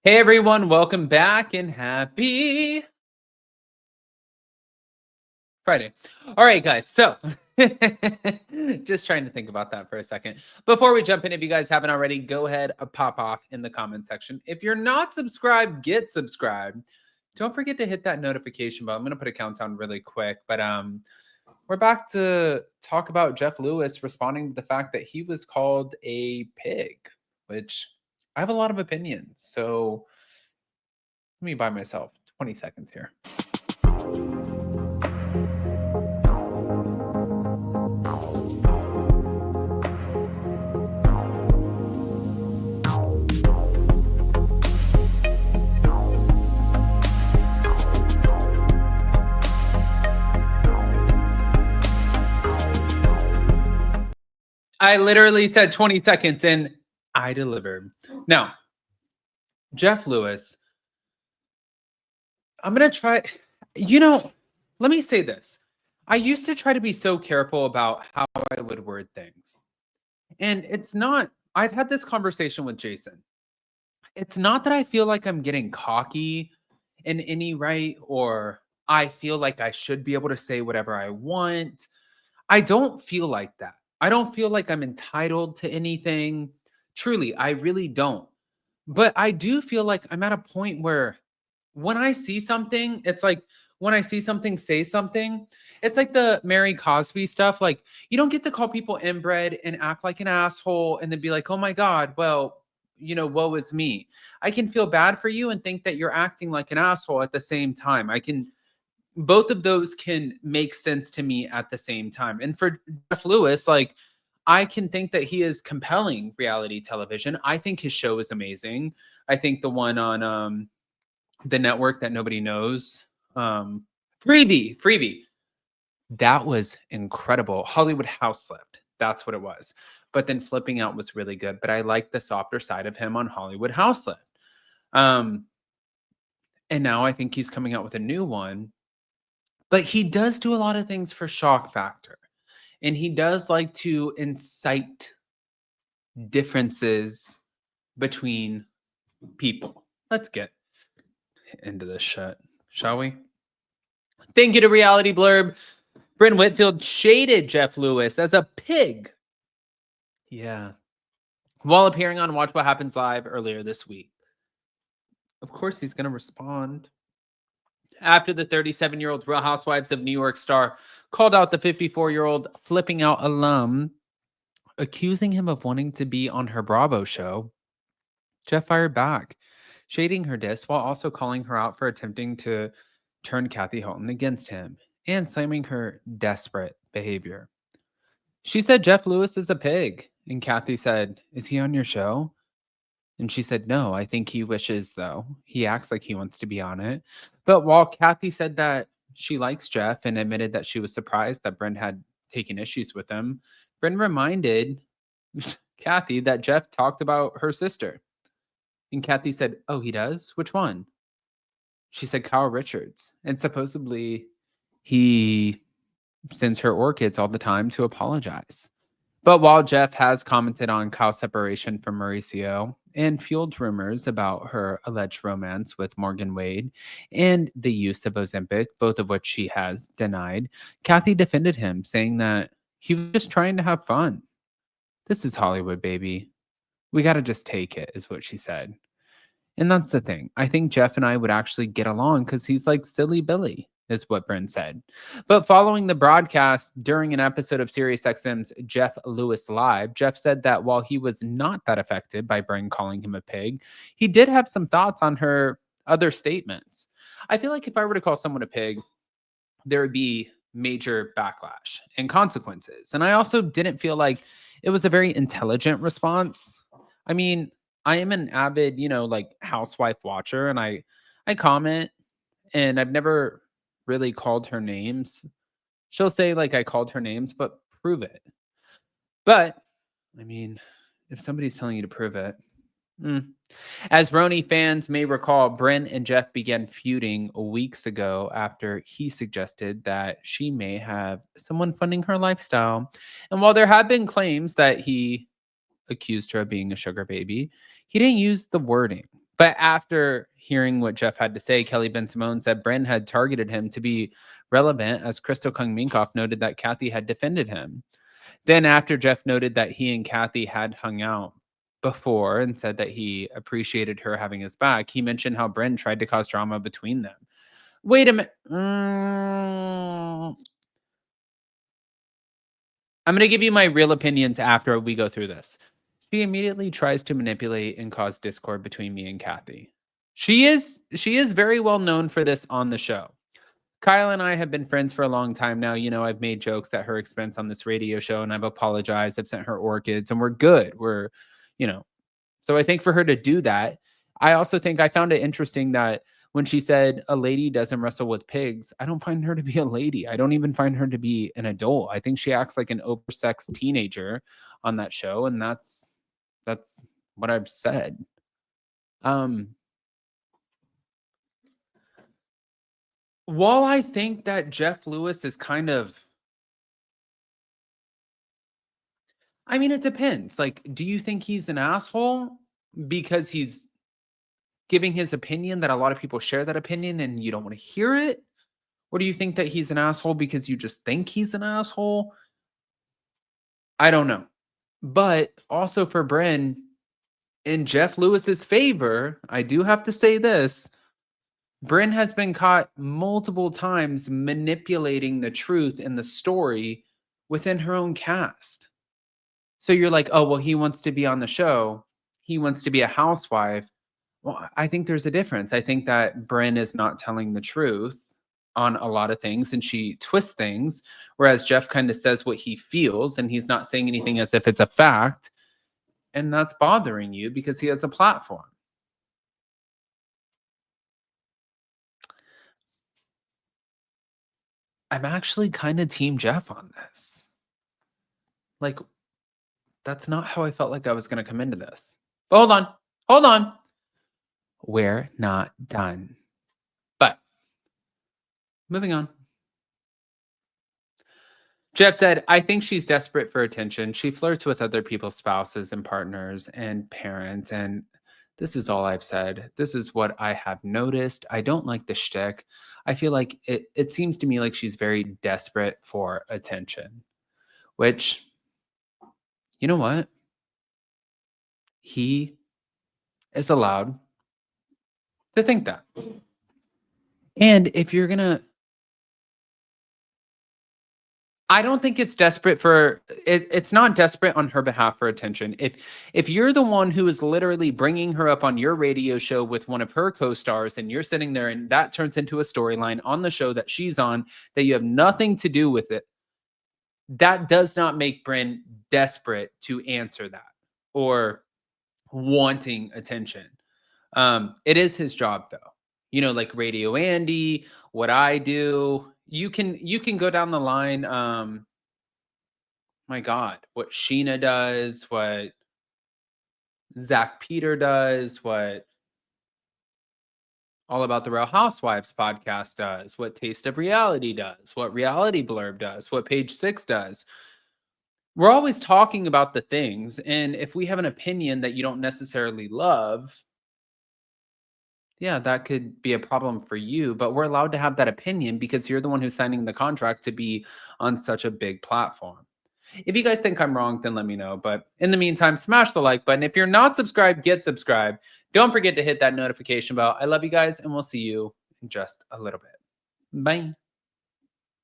Hey everyone, welcome back and happy Friday. All right, guys. So, just trying to think about that for a second. Before we jump in, if you guys haven't already, go ahead and pop off in the comment section. If you're not subscribed, get subscribed. Don't forget to hit that notification bell. I'm going to put a countdown really quick, but we're back to talk about Jeff Lewis responding to the fact that he was called a pig, which I have a lot of opinions. So, let me buy myself 20 seconds here. I literally said 20 seconds and I delivered. Now, Jeff Lewis, I'm going to try, let me say this. I used to try to be so careful about how I would word things. And it's not, I've had this conversation with Jason. It's not that I feel like I'm getting cocky in any right, or I feel like I should be able to say whatever I want. I don't feel like that. I don't feel like I'm entitled to anything. Truly, I really don't. But I do feel like I'm at a point where when I see something, it's like when I see something, say something. It's like the Mary Cosby stuff. Like, you don't get to call people inbred and act like an asshole and then be like, oh my God, well, woe is me. I can feel bad for you and think that you're acting like an asshole at the same time. Both of those can make sense to me at the same time. And for Jeff Lewis, like, I can think that he is compelling reality television. I think his show is amazing. I think the one on the network that nobody knows, Freebie, that was incredible. Hollywood House Lift, that's what it was. But then Flipping Out was really good. But I like the softer side of him on Hollywood House Lift. And now I think he's coming out with a new one. But he does do a lot of things for shock factor. And he does like to incite differences between people. Let's get into this shit, shall we? Thank you to Reality Blurb. Brynn Whitfield shaded Jeff Lewis as a pig. Yeah. While appearing on Watch What Happens Live earlier this week. Of course, he's going to respond. After the 37-year-old Real Housewives of New York star called out the 54-year-old Flipping Out alum, accusing him of wanting to be on her RHOBH show, Jeff fired back, shading her diss while also calling her out for attempting to turn Kathy Hilton against him and slamming her desperate behavior. She said Jeff Lewis is a pig, and Kathy said, "Is he on your show?" And she said, "No, I think he wishes, though. He acts like he wants to be on it." But while Kathy said that she likes Jeff and admitted that she was surprised that Brynn had taken issues with him, Brynn reminded Kathy that Jeff talked about her sister. And Kathy said, "Oh, he does? Which one?" She said, "Kyle Richards. And supposedly he sends her orchids all the time to apologize." But while Jeff has commented on Kyle's separation from Mauricio and fueled rumors about her alleged romance with Morgan Wade and the use of Ozempic, both of which she has denied, Kathy defended him, saying that he was just trying to have fun. "This is Hollywood, baby. We got to just take it," is what she said. And that's the thing. I think Jeff and I would actually get along because he's like silly Billy, is what Brynn said. But following the broadcast during an episode of SiriusXM's Jeff Lewis Live, Jeff said that while he was not that affected by Brynn calling him a pig, he did have some thoughts on her other statements. I feel like if I were to call someone a pig, there would be major backlash and consequences. And I also didn't feel like it was a very intelligent response. I mean, I am an avid, like housewife watcher, and I comment, and I've never really called her names. She'll say like I called her names, but prove it. But I mean, if somebody's telling you to prove it. As RHOBH fans may recall, Brynn and Jeff began feuding weeks ago after he suggested that she may have someone funding her lifestyle. And while there have been claims that he accused her of being a sugar baby, he didn't use the wording. But after hearing what Jeff had to say, Kelly Ben Simone said Brynn had targeted him to be relevant, as Crystal Kung Minkoff noted that Kathy had defended him. Then after Jeff noted that he and Kathy had hung out before and said that he appreciated her having his back, he mentioned how Brynn tried to cause drama between them. Wait a minute. I'm going to give you my real opinions after we go through this. She immediately tries to manipulate and cause discord between me and Kathy. She is very well known for this on the show. Kyle and I have been friends for a long time now. You know, I've made jokes at her expense on this radio show, and I've apologized. I've sent her orchids, and we're good. We're, you know, so I think for her to do that, I also think I found it interesting that when she said a lady doesn't wrestle with pigs, I don't find her to be a lady. I don't even find her to be an adult. I think she acts like an oversexed teenager on that show, and that's what I've said. While I think that Jeff Lewis is kind of, I mean, it depends. Like, do you think he's an asshole because he's giving his opinion that a lot of people share that opinion and you don't want to hear it? Or do you think that he's an asshole because you just think he's an asshole? I don't know. But also for Brynn, in Jeff Lewis's favor, I do have to say this. Brynn has been caught multiple times manipulating the truth in the story within her own cast. So you're like, oh, well, he wants to be on the show. He wants to be a housewife. Well, I think there's a difference. I think that Brynn is not telling the truth on a lot of things and she twists things, whereas Jeff kind of says what he feels and he's not saying anything as if it's a fact. And that's bothering you because he has a platform. I'm actually kind of team Jeff on this. Like, that's not how I felt like I was going to come into this. But hold on. We're not done. But moving on. Jeff said, I think she's desperate for attention. She flirts with other people's spouses and partners and parents. And this is all I've said. This is what I have noticed. I don't like the shtick. I feel like it seems to me like she's very desperate for attention, which, you know what? He is allowed to think that. And if you're going to, I don't think it's desperate for it. It's not desperate on her behalf for attention. If you're the one who is literally bringing her up on your radio show with one of her co-stars and you're sitting there and that turns into a storyline on the show that she's on that you have nothing to do with it, that does not make Brynn desperate to answer that or wanting attention. It is his job though. You know, like Radio Andy, what I do. You can go down the line. My God, what Sheena does, what Zach Peter does, what All About the Real Housewives podcast does, what Taste of Reality does, what Reality Blurb does, what Page 6 does. We're always talking about the things, and if we have an opinion that you don't necessarily love, yeah, that could be a problem for you, but we're allowed to have that opinion because you're the one who's signing the contract to be on such a big platform. If you guys think I'm wrong, then let me know. But in the meantime, smash the like button. If you're not subscribed, get subscribed. Don't forget to hit that notification bell. I love you guys, and we'll see you in just a little bit. Bye.